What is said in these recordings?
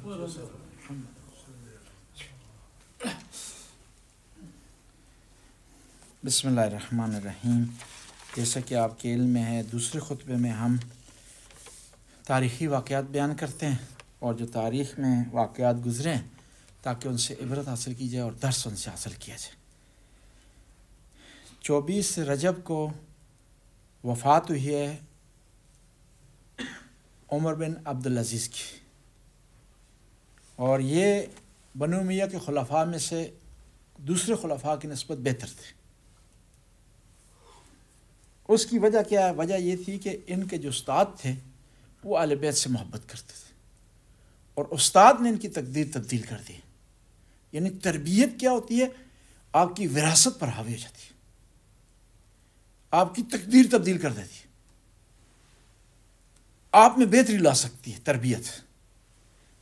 بسم اللہ الرحمن الرحیم۔ جیسا کہ آپ کے علم میں ہے، دوسرے خطبے میں ہم تاریخی واقعات بیان کرتے ہیں، اور جو تاریخ میں واقعات گزرے ہیں تاکہ ان سے عبرت حاصل کی جائے اور درس ان سے حاصل کیا جائے۔ 24 رجب کو وفات ہوئی ہے عمر بن عبدالعزیز کی، اور یہ بنو امیہ کے خلفاء میں سے دوسرے خلفاء کی نسبت بہتر تھے۔ اس کی وجہ کیا ہے؟ وجہ یہ تھی کہ ان کے جو استاد تھے وہ اہل بیت سے محبت کرتے تھے، اور استاد نے ان کی تقدیر تبدیل کر دی۔ یعنی تربیت کیا ہوتی ہے؟ آپ کی وراثت پر حاوی ہو جاتی ہے، آپ کی تقدیر تبدیل کر دیتی ہے، آپ میں بہتری لا سکتی ہے تربیت۔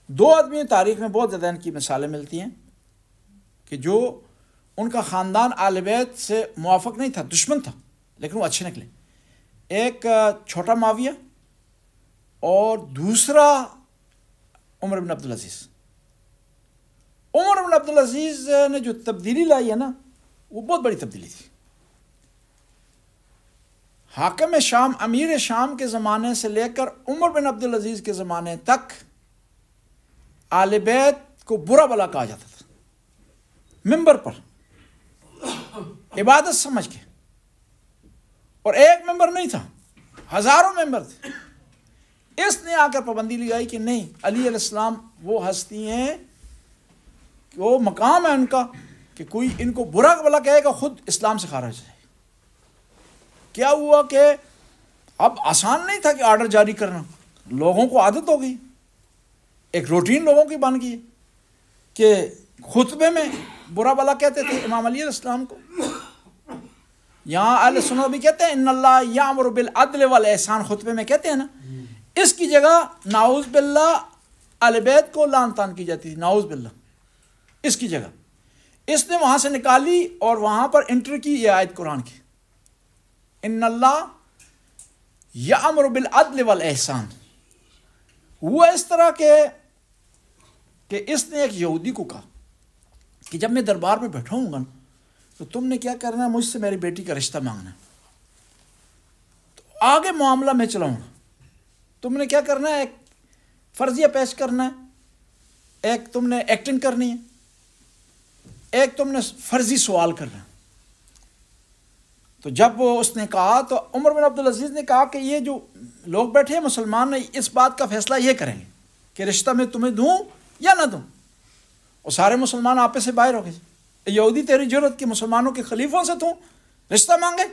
دو آدمی تاریخ میں بہت زیادہ ان کی مثالیں ملتی ہیں کہ جو ان کا خاندان اہل بیت سے موافق نہیں تھا، دشمن تھا، لیکن وہ اچھے نکلے۔ ایک چھوٹا معاویہ اور دوسرا عمر بن عبدالعزیز۔ عمر بن عبدالعزیز نے جو تبدیلی لائی ہے نا، وہ بہت بڑی تبدیلی تھی۔ حاکم شام، امیر شام کے زمانے سے لے کر عمر بن عبدالعزیز کے زمانے تک اہل بیت کو برا بلا کہا جاتا تھا، ممبر پر عبادت سمجھ کے، اور ایک ممبر نہیں تھا، ہزاروں ممبر تھے۔ اس نے آ کر پابندی لگائی کہ نہیں، علی علیہ السلام وہ ہستی ہیں کہ وہ مقام ہے ان کا کہ کوئی ان کو برا بلا کہے گا خود اسلام سے خارج ہے۔ کیا ہوا کہ اب آسان نہیں تھا کہ آرڈر جاری کرنا، لوگوں کو عادت ہو گئی، ایک روٹین لوگوں کی بن گئی کہ خطبے میں برا بلا کہتے تھے امام علی علیہ السلام کو۔ یہاں اہل سنت بھی کہتے ہیں ان اللہ یامر بالعدل والاحسان، خطبے میں کہتے ہیں نا، اس کی جگہ نعوذ باللہ اہل بیت کو لعن طعن کی جاتی تھی، نعوذ باللہ۔ اس کی جگہ اس نے وہاں سے نکالی اور وہاں پر انٹر کی یہ آیت قرآن کی، ان اللہ یامر بالعدل والاحسان۔ ہوا اس طرح کہ اس نے ایک یہودی کو کہا کہ جب میں دربار میں بیٹھا ہوں گا تو تم نے کیا کرنا ہے؟ مجھ سے میری بیٹی کا رشتہ مانگنا ہے، تو آگے معاملہ میں چلاؤں گا۔ تم نے کیا کرنا ہے؟ ایک فرضیہ پیش کرنا ہے، ایک تم نے ایکٹنگ کرنی ہے، ایک تم نے فرضی سوال کرنا ہے۔ تو جب وہ اس نے کہا تو عمر بن عبدالعزیز نے کہا کہ یہ جو لوگ بیٹھے ہیں مسلمان نے اس بات کا فیصلہ یہ کریں گے کہ رشتہ میں تمہیں دوں یا نہ دوں، اور سارے مسلمان آپس سے باہر ہو گئے۔ یہودی تیری جرت کہ مسلمانوں کے خلیفوں سے تو رشتہ مانگے؟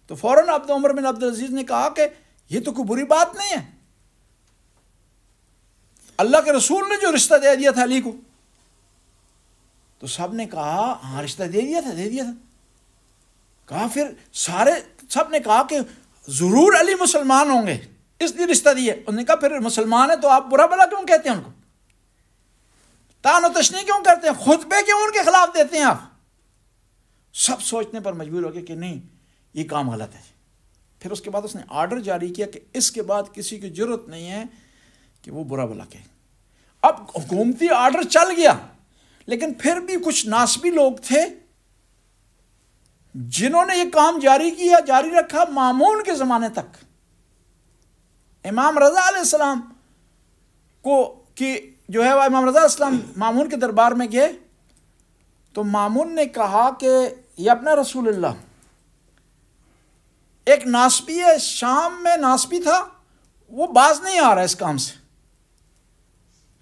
تو فوراً عمر بن عبدالعزیز نے کہا کہ یہ تو کوئی بری بات نہیں ہے، اللہ کے رسول نے جو رشتہ دے دیا تھا علی کو۔ تو سب نے کہا ہاں رشتہ دے دیا تھا۔ کہا پھر سب نے کہا کہ ضرور علی مسلمان ہوں گے اس لیے رشتہ دیا۔ انہوں نے کہا پھر مسلمان ہیں تو آپ برا بلا کیوں کہتے ہیں ان کو؟ تان و تشنیع کیوں کرتے ہیں؟ خطبے کیوں ان کے خلاف دیتے ہیں آپ؟ سب سوچنے پر مجبور ہو گئے کہ نہیں، یہ کام غلط ہے۔ پھر اس کے بعد اس نے آرڈر جاری کیا کہ اس کے بعد کسی کی جرت نہیں ہے کہ وہ برا بلا کہے۔ اب حکومتی آرڈر چل گیا، لیکن پھر بھی کچھ ناسبی لوگ تھے جنہوں نے یہ کام جاری رکھا مامون کے زمانے تک۔ امام رضا علیہ السلام جو ہے وہ امام رضا علیہ السلام مامون کے دربار میں گئے تو مامون نے کہا کہ یہ اپنا رسول اللہ، ایک ناسبی ہے، شام میں ناسبی تھا، وہ باز نہیں آ رہا اس کام سے،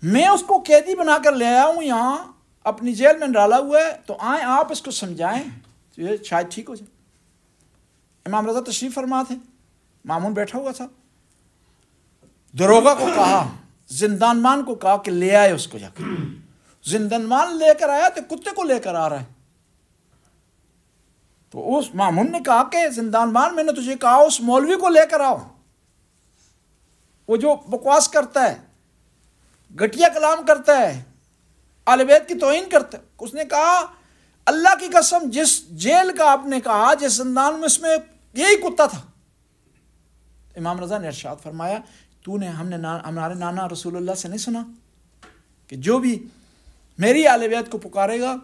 میں اس کو قیدی بنا کر لے آیا ہوں یہاں اپنی جیل میں ڈالا ہوا ہے، تو آئیں آپ اس کو سمجھائیں تو یہ شاید ٹھیک ہو جائے۔ امام رضا تشریف فرما تھے، مامون بیٹھا ہوا تھا، دروغہ کو کہا، زندانبان کو کہا کہ لے آئے اس کو جا کر۔ زندانبان لے کر آیا تو کتے کو لے کر آ رہا ہے، تو اس مامون نے کہا کہ زندانبان میں نے تجھے کہا اس مولوی کو لے کر آؤ، وہ جو بکواس کرتا ہے، گھٹیا کلام کرتا ہے، اہل بیت کی توہین کرتا ہے۔ اس نے کہا اللہ کی قسم جس جیل کا آپ نے کہا، جس زندان میں، اس میں یہی کتا تھا۔ امام رضا نے ارشاد فرمایا تو نے ہمارے نانا رسول اللہ سے نہیں سنا کہ جو بھی میری اہل بیت کو پکارے گا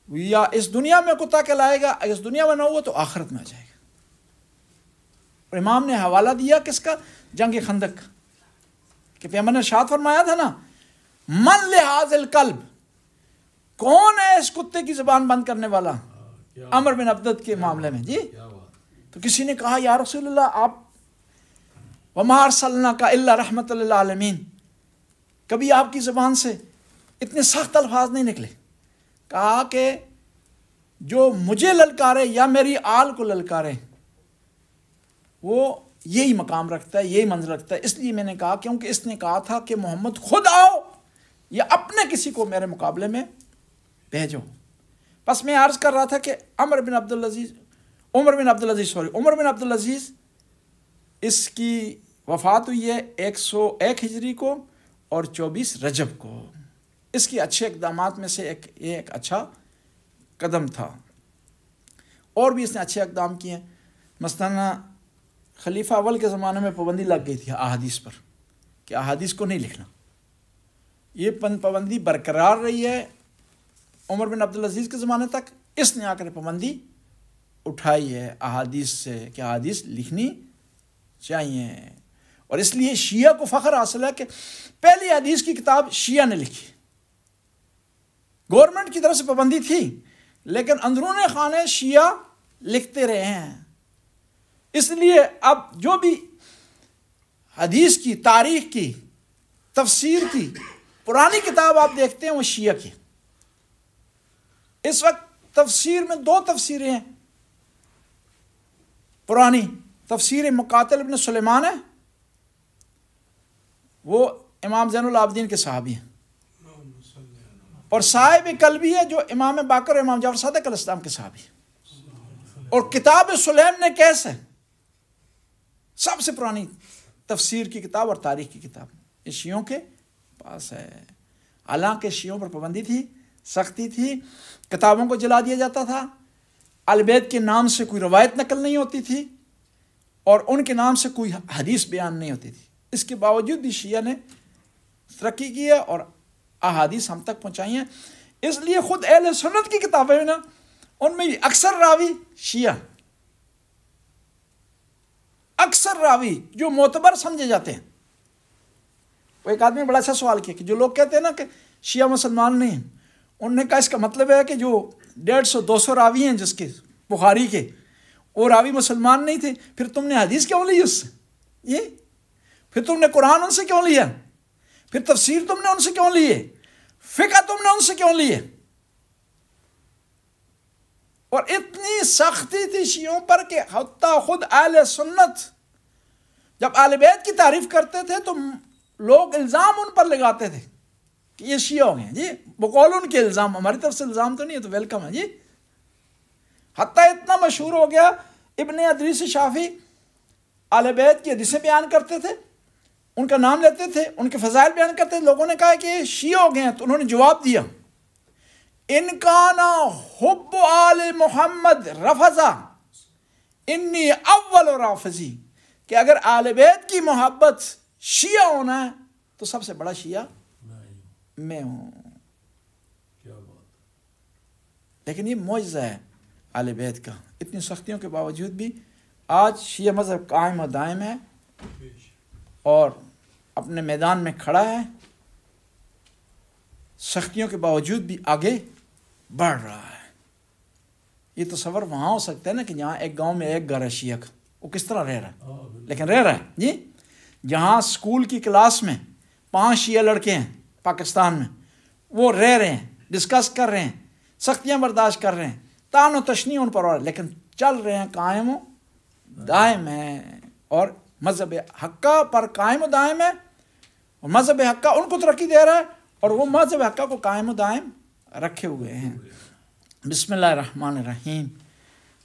یا اس دنیا میں کتا کے لائے گا، اگر اس دنیا میں نہ ہوا تو آخرت میں آ جائے گا۔ اور امام نے حوالہ دیا کس کا؟ جنگ خندق کا، کہ پیغمبر نے ارشاد فرمایا تھا نا، من لحاظ القلب، کون ہے اس کتے کی زبان بند کرنے والا؟ عمر بن عبدت کے معاملے میں جی۔ تو کسی نے کہا یا رسول اللہ، آپ وما ارسلناک الا رحمۃ للعالمین، کبھی آپ کی زبان سے اتنے سخت الفاظ نہیں نکلے۔ کہا کہ جو مجھے للکارے یا میری آل کو للکارے وہ یہی مقام رکھتا ہے، یہی منزل رکھتا ہے۔ اس لیے میں نے کہا کیونکہ اس نے کہا تھا کہ محمد خود آؤ یا اپنے کسی کو میرے مقابلے میں بھیجو۔ بس میں عرض کر رہا تھا کہ عمر بن عبد العزیز اس کی وفات ہوئی ہے 101 ہجری کو اور 24 رجب کو۔ اس کی اچھے اقدامات میں سے ایک اچھا قدم تھا، اور بھی اس نے اچھے اقدام کیے ہیں۔ مثلا خلیفہ اول کے زمانے میں پابندی لگ گئی تھی احادیث پر کہ احادیث کو نہیں لکھنا، یہ پابندی برقرار رہی ہے عمر بن عبدالعزیز کے زمانے تک۔ اس نے آ کر پابندی اٹھائی ہے احادیث سے کہ احادیث لکھنی چاہیے، اور اس لیے شیعہ کو فخر حاصل ہے کہ پہلی حدیث کی کتاب شیعہ نے لکھی۔ گورنمنٹ کی طرف سے پابندی تھی لیکن اندرون خانے شیعہ لکھتے رہے ہیں۔ اس لیے اب جو بھی حدیث کی، تاریخ کی، تفسیر کی پرانی کتاب آپ دیکھتے ہیں وہ شیعہ کی۔ اس وقت تفسیر میں 2 تفسیریں ہیں پرانی، تفسیر مقاتل ابن سلیمان ہے، وہ امام زین العابدین کے صحابی ہیں، اور صاحب قلبی ہے جو امام باقر اور امام جعفر صادق علیہ السلام کے صحابی ہیں، اور کتاب سلیم نے کیس ہے سب سے پرانی تفسیر کی کتاب اور تاریخ کی کتاب یہ شیعوں کے پاس ہے۔ حالانکہ شیعوں پر پابندی تھی، سختی تھی، کتابوں کو جلا دیا جاتا تھا، اہل بیت کے نام سے کوئی روایت نقل نہیں ہوتی تھی، اور ان کے نام سے کوئی حدیث بیان نہیں ہوتی تھی۔ اس کے باوجود بھی شیعہ نے ترقی کی ہے اور احادیث ہم تک پہنچائی ہیں۔ اس لیے خود اہل سنت کی کتابیں نا، ان میں اکثر راوی شیعہ، اکثر راوی جو معتبر سمجھے جاتے ہیں۔ وہ ایک آدمی نے بڑا اچھا سوال کیا کہ جو لوگ کہتے ہیں نا کہ شیعہ مسلمان نہیں ہیں، انہوں نے کہا اس کا مطلب ہے کہ جو 150-200 راوی ہیں جس کے بخاری کے، وہ راوی مسلمان نہیں تھے، پھر تم نے حدیث کیوں لی اس سے؟ یہ پھر تم نے قرآن ان سے کیوں لیا؟ پھر تفسیر تم نے ان سے کیوں لی ہے؟ فقہ تم نے ان سے کیوں لی ہے؟ اور اتنی سختی تھی شیعوں پر کہ حتیٰ خود اہل سنت جب اہل بیت کی تعریف کرتے تھے تو لوگ الزام ان پر لگاتے تھے کہ یہ شیعہ ہو گئے جی، بقول ان کے الزام، ہماری طرف سے الزام تو نہیں ہے تو ویلکم ہے جی۔ حتیٰ اتنا مشہور ہو گیا، ابن ادریس شافعی اہل بیت کی حدیثیں بیان کرتے تھے، ان کا نام لیتے تھے، ان کے فضائل بیان کرتے تھے۔ لوگوں نے کہا کہ یہ شیعہ ہو گئے ہیں تو انہوں نے جواب دیا، ان کانا حب آل محمد رفضا انی اول رافضی، کہ اگر آل بیت کی محبت شیعہ ہونا ہے تو سب سے بڑا شیعہ میں ہوں۔ لیکن یہ معجزہ ہے آل بیت کا، اتنی سختیوں کے باوجود بھی آج شیعہ مذہب قائم و دائم ہے اور اپنے میدان میں کھڑا ہے، سختیوں کے باوجود بھی آگے بڑھ رہا ہے۔ یہ تصور وہاں ہو سکتا ہے نا کہ جہاں ایک گاؤں میں ایک گھر ہے شیعہ کا، وہ کس طرح رہ رہا ہے، لیکن رہ رہا ہے جی۔ جہاں اسکول کی کلاس میں 5 شیعہ لڑکے ہیں پاکستان میں، وہ رہ رہے ہیں، ڈسکس کر رہے ہیں، سختیاں برداشت کر رہے ہیں، تان و تشنیع ان پر، لیکن چل رہے ہیں، قائم و دائم ہیں، اور مذہب حقہ پر قائم و دائم ہے، اور مذہب حقہ ان کو ترقی دے رہا ہے اور وہ مذہب حقہ کو قائم و دائم رکھے ہوئے ہیں۔ بسم اللہ الرحمن الرحیم،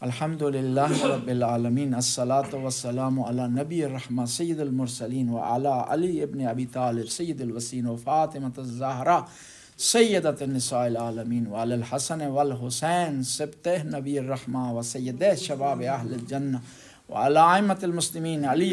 الحمدللہ رب العالمین، الصلاۃ والسلام علی نبی الرحمہ سید المرسلین وعلی علی ابن ابی طالب سید الوسین وفاطمۃ الزہرا سیدۃ النساء العالمین وعلی الحسن والحسین سبتہ نبی الرحمہ وسید شباب اہل الجنہ وعلی ائمۃ المسلمین علی